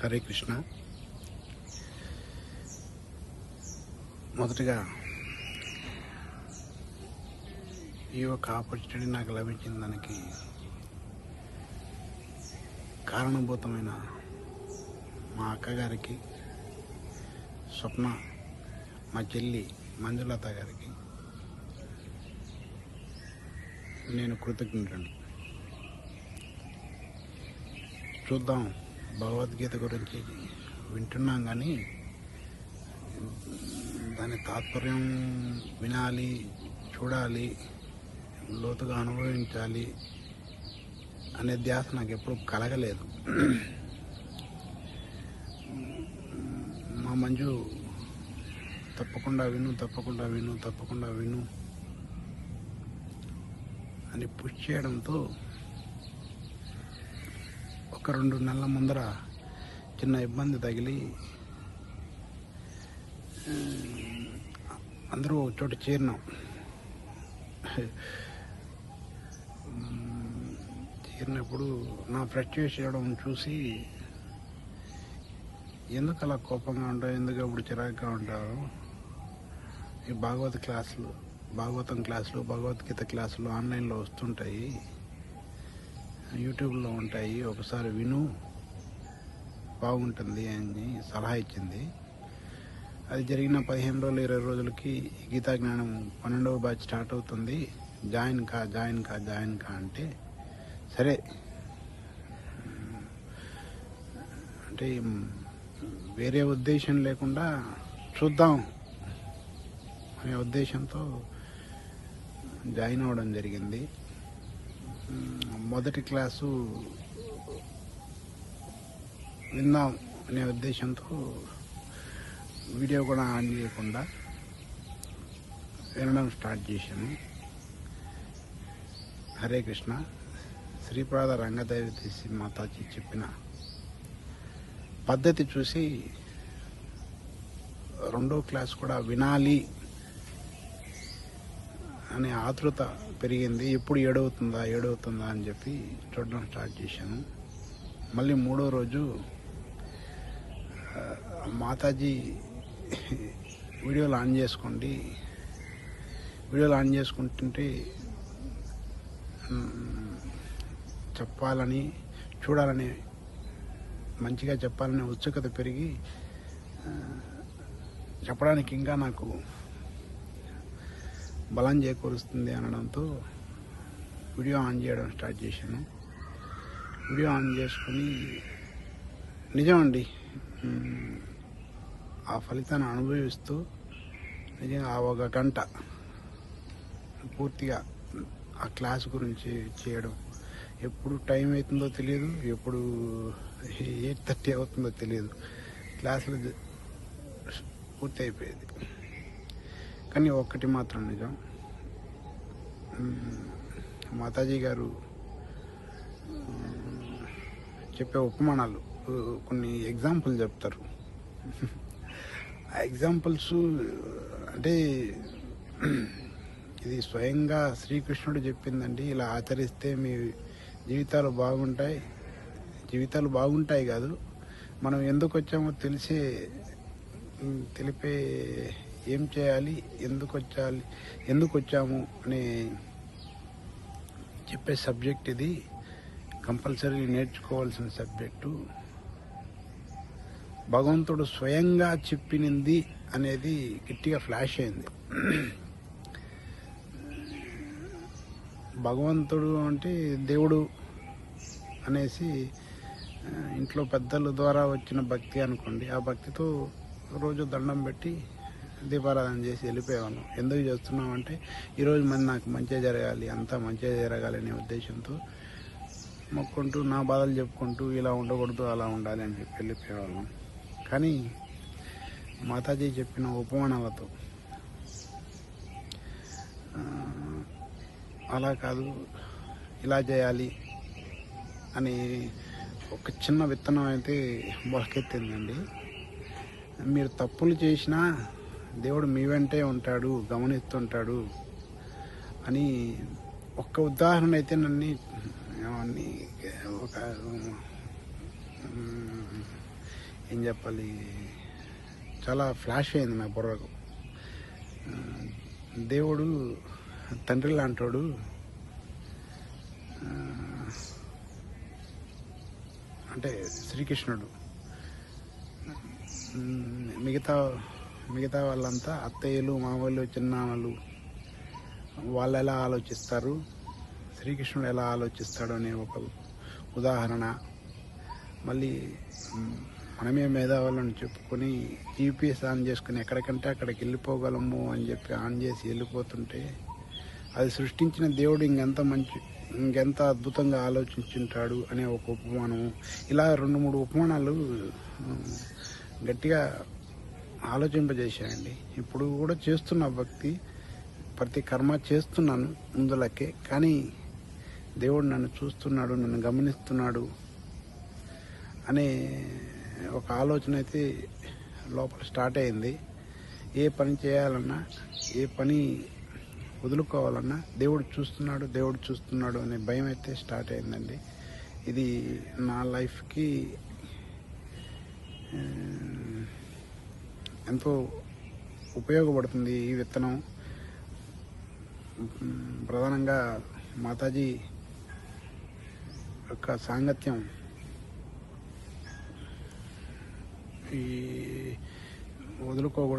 హరే కృష్ణ. మొదటిగా ఈ యొక్క ఆపర్చునిటీ నాకు లభించిన దానికి కారణభూతమైన మా అక్కగారికి, స్వప్న, మా చెల్లి మంజులత గారికి నేను కృతజ్ఞుడిని. చూద్దాం, భగవద్గీత గురించి వింటున్నాం కానీ దాని తాత్పర్యం వినాలి, చూడాలి, లోతుగా అనుభవించాలి అనే ధ్యాస నాకు ఎప్పుడు కలగలేదు. మా మంజు తప్పకుండా విను అని పుష్ చేయడంతో ఒక 2 నెలల ముందర చిన్న ఇబ్బంది తగిలి అందరూ ఒక చోట చేరినాం. చేరినప్పుడు నా ఫ్రస్ట్రేట్ చేయడం చూసి ఎందుకు అలా కోపంగా ఉంటావు, ఎందుకు అప్పుడు చిరాకుగా ఉంటావు, ఈ భాగవతం క్లాసులు భగవద్గీత క్లాసులు ఆన్లైన్లో వస్తుంటాయి, యూట్యూబ్లో ఉంటాయి, ఒకసారి విను, బాగుంటుంది అని సలహా ఇచ్చింది. అది జరిగిన 15 రోజులు 20 రోజులకి గీతా జ్ఞానం 12వ బ్యాచ్ స్టార్ట్ అవుతుంది, జాయిన్ కా అంటే సరే అంటే వేరే ఉద్దేశం లేకుండా చూద్దాం అనే ఉద్దేశంతో జాయిన్ అవ్వడం జరిగింది. మొదటి క్లాసు విందాం అనే ఉద్దేశంతో వీడియో కూడా ఆన్ చేయకుండా వినడం స్టార్ట్ చేశాను. హరే కృష్ణ. శ్రీపాద రంగదేవతి మాతాజీ చెప్పిన పద్ధతి చూసి 2వ క్లాస్ కూడా వినాలి అనే ఆతృత పెరిగింది. ఎప్పుడు ఏడవుతుందా అని చెప్పి చూడడం స్టార్ట్ చేశాను. మళ్ళీ 3వ రోజు మాతాజీ వీడియోలు ఆన్ చేసుకుంటుంటే చెప్పాలని, చూడాలని, మంచిగా చెప్పాలనే ఉత్సుకత పెరిగి చెప్పడానికి ఇంకా నాకు బలం చేకూరుస్తుంది అనడంతో వీడియో ఆన్ చేయడం స్టార్ట్ చేశాను. వీడియో ఆన్ చేసుకుని నిజమండి ఆ ఫలితాన్ని అనుభవిస్తూ నిజంగా ఆ 1 గంట పూర్తిగా ఆ క్లాస్ గురించి చేయడం, ఎప్పుడు టైం అవుతుందో తెలియదు, ఎప్పుడు 8:30 అవుతుందో తెలియదు, క్లాసులు పూర్తి అయిపోయేది. కానీ ఒక్కటి మాత్రం నిజం, మాతాజీ గారు చెప్పే ఉపమానాలు కొన్ని ఎగ్జాంపుల్ చెప్తారు. ఆ ఎగ్జాంపుల్స్ అంటే ఇది స్వయంగా శ్రీకృష్ణుడు చెప్పిందండి, ఇలా ఆచరిస్తే మీ జీవితాలు బాగుంటాయి కాదు, మనం ఎందుకు వచ్చామో తెలిపే ఏం చేయాలి, ఎందుకు వచ్చాము అని చెప్పే సబ్జెక్ట్ ఇది. కంపల్సరీ నేర్చుకోవాల్సిన సబ్జెక్టు. భగవంతుడు స్వయంగా చెప్పినది అనేది గట్టిగా ఫ్లాష్ అయింది. భగవంతుడు అంటే దేవుడు అనేసి ఇంట్లో పెద్దల ద్వారా వచ్చిన భక్తి అనుకోండి. ఆ భక్తితో రోజు దండం పెట్టి దీపారాధన చేసి వెళ్ళిపోయేవాళ్ళం. ఎందుకు చేస్తున్నాం అంటే ఈరోజు నాకు మంచిగా జరగాలి, అంతా మంచిగా జరగాలి అనే ఉద్దేశంతో మొక్కుంటూ నా బాధలు చెప్పుకుంటూ ఇలా ఉండకూడదు, అలా ఉండాలి అని చెప్పి వెళ్ళిపోయేవాళ్ళం. కానీ మాతాజీ చెప్పిన ఉపమానాలతో అలా కాదు, ఇలా చేయాలి అని ఒక చిన్న విత్తనం అయితే మొలకెత్తిందండి. మీరు తప్పులు చేసినా దేవుడు మీ వెంటే ఉంటాడు, గమనిస్తుంటాడు అని ఒక్క ఉదాహరణ అయితే నన్ను ఒక ఏం చెప్పాలి, చాలా ఫ్లాష్ అయింది నా బుర్రకు. దేవుడు తండ్రి లాంటోడు, అంటే శ్రీకృష్ణుడు. మిగతా మిగతా వాళ్ళంతా అత్తయ్యలు, మామయ్యలు, చిన్నాన్నలు వాళ్ళు ఎలా ఆలోచిస్తారు, శ్రీకృష్ణుడు ఎలా ఆలోచిస్తాడు అనే ఒక ఉదాహరణ. మళ్ళీ మనమే మేధావులను చెప్పుకొని జీపీఎస్ ఆన్ చేసుకుని ఎక్కడికంటే అక్కడికి వెళ్ళిపోగలము అని చెప్పి ఆన్ చేసి వెళ్ళిపోతుంటే, అది సృష్టించిన దేవుడు ఇంకెంత అద్భుతంగా ఆలోచించుంటాడు అనే ఒక ఉపమానం. ఇలా 2-3 ఉపమానాలు గట్టిగా ఆలోచింపజేశాయండి. ఇప్పుడు కూడా చేస్తున్న భక్తి, ప్రతి కర్మ చేస్తున్నాను ముందులకే, కానీ దేవుడు నన్ను చూస్తున్నాడు, నన్ను గమనిస్తున్నాడు అనే ఒక ఆలోచన అయితే లోపల స్టార్ట్ అయింది. ఏ పని చేయాలన్నా, ఏ పని వదులుకోవాలన్నా దేవుడు చూస్తున్నాడు అనే భయం అయితే స్టార్ట్ అయిందండి. ఇది నా లైఫ్కి ఎంతో ఉపయోగపడుతుంది ఈ విత్తనం. ప్రధానంగా మాతాజీ యొక్క సాంగత్యం ఈ వదులుకోకూడదు.